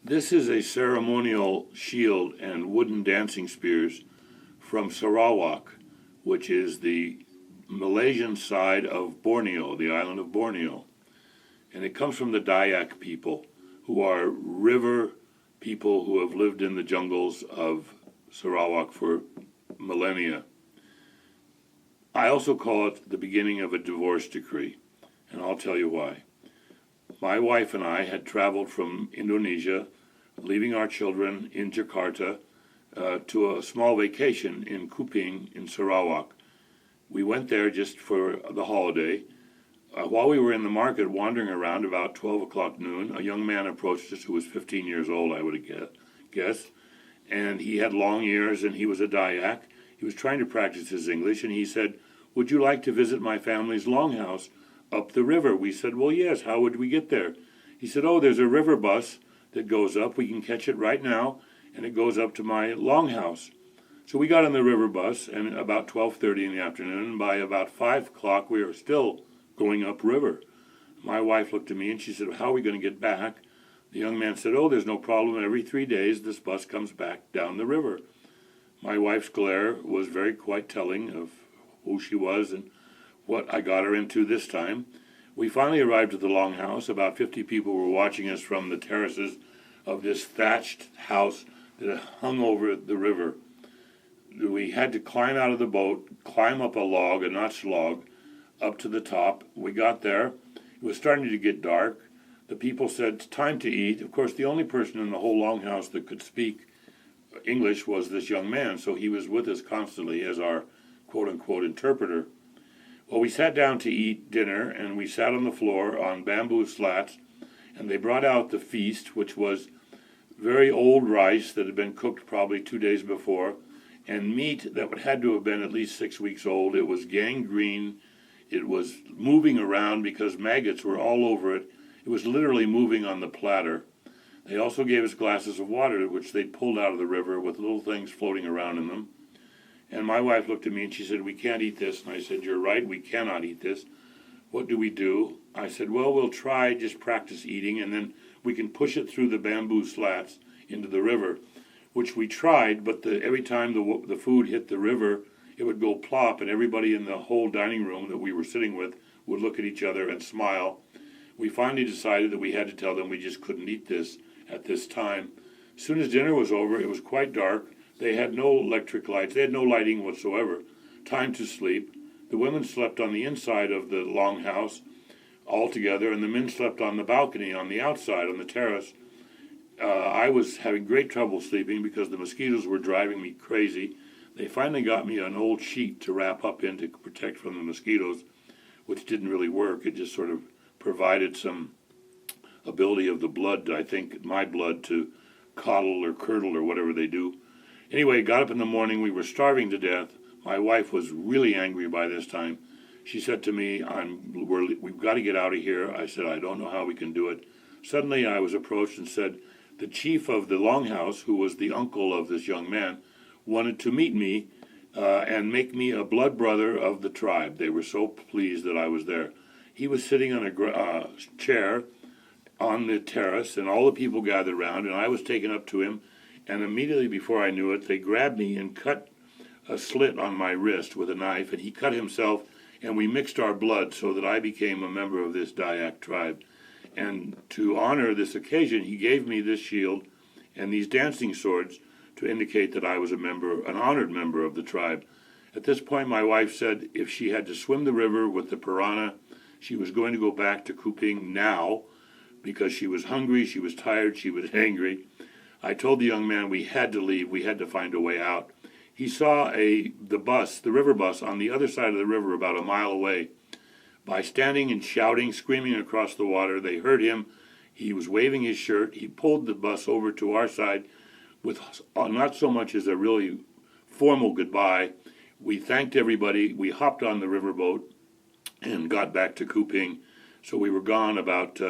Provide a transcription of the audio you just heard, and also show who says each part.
Speaker 1: This is a ceremonial shield and wooden dancing spears from Sarawak, which is the Malaysian side of Borneo, the island of Borneo. And it comes from the Dayak people, who are river people who have lived in the jungles of Sarawak for millennia. I also call it the beginning of a divorce decree, and I'll tell you why. My wife and I had traveled from Indonesia, leaving our children in Jakarta, to a small vacation in Kuping in Sarawak. We went there just for the holiday. While we were in the market wandering around about 12 o'clock noon, a young man approached us who was 15 years old, I would guess, and he had long ears and he was a Dayak. He was trying to practice his English, and he said, "Would you like to visit my family's longhouse up the river?" We said, "Well, yes, how would we get there?" He said, "Oh, there's a river bus that goes up. We can catch it right now, and it goes up to my longhouse." So we got on the river bus, and about 12:30 in the afternoon, and by about 5 o'clock we were still going upriver. My wife looked at me and she said, "How are we going to get back?" The young man said, "Oh, there's no problem. Every 3 days this bus comes back down the river." My wife's glare was very quite telling of who she was and what I got her into this time. We finally arrived at the longhouse. About 50 people were watching us from the terraces of this thatched house that hung over the river. We had to climb out of the boat, climb up a log, a notched log, up to the top. We got there. It was starting to get dark. The people said, "It's time to eat." Of course, the only person in the whole longhouse that could speak English was this young man, so he was with us constantly as our quote-unquote interpreter. Well, we sat down to eat dinner, and we sat on the floor on bamboo slats, and they brought out the feast, which was very old rice that had been cooked probably 2 days before, and meat that had to have been at least 6 weeks old. It was gangrene. It was moving around because maggots were all over it. It was literally moving on the platter. They also gave us glasses of water, which they pulled out of the river with little things floating around in them. And my wife looked at me and she said, "We can't eat this." And I said, "You're right, we cannot eat this. What do we do?" I said, "Well, we'll try, just practice eating, and then we can push it through the bamboo slats into the river," which we tried, but every time the food hit the river, it would go plop, and everybody in the whole dining room that we were sitting with would look at each other and smile. We finally decided that we had to tell them we just couldn't eat this at this time. As soon as dinner was over, it was quite dark. They had no electric lights. They had no lighting whatsoever. Time to sleep. The women slept on the inside of the longhouse all together, and the men slept on the balcony on the outside, on the terrace. I was having great trouble sleeping because the mosquitoes were driving me crazy. They finally got me an old sheet to wrap up in to protect from the mosquitoes, which didn't really work. It just sort of provided some ability of the blood, I think, my blood, to coddle or curdle or whatever they do. Anyway, got up in the morning. We were starving to death. My wife was really angry by this time. She said to me, "We've got to get out of here." I said, "I don't know how we can do it." Suddenly I was approached and said, the chief of the longhouse, who was the uncle of this young man, wanted to meet me and make me a blood brother of the tribe. They were so pleased that I was there. He was sitting on a chair on the terrace, and all the people gathered around, and I was taken up to him, and immediately before I knew it, they grabbed me and cut a slit on my wrist with a knife, and he cut himself, and we mixed our blood so that I became a member of this Dayak tribe. And to honor this occasion, he gave me this shield and these dancing swords to indicate that I was an honored member of the tribe. At this point, my wife said if she had to swim the river with the piranha, she was going to go back to Kuping now because she was hungry, she was tired, she was angry. I told the young man we had to leave, we had to find a way out. He saw the river bus, on the other side of the river about a mile away. By standing and shouting, screaming across the water, they heard him. He was waving his shirt. He pulled the bus over to our side with not so much as a really formal goodbye. We thanked everybody. We hopped on the riverboat and got back to Kuping. So we were gone about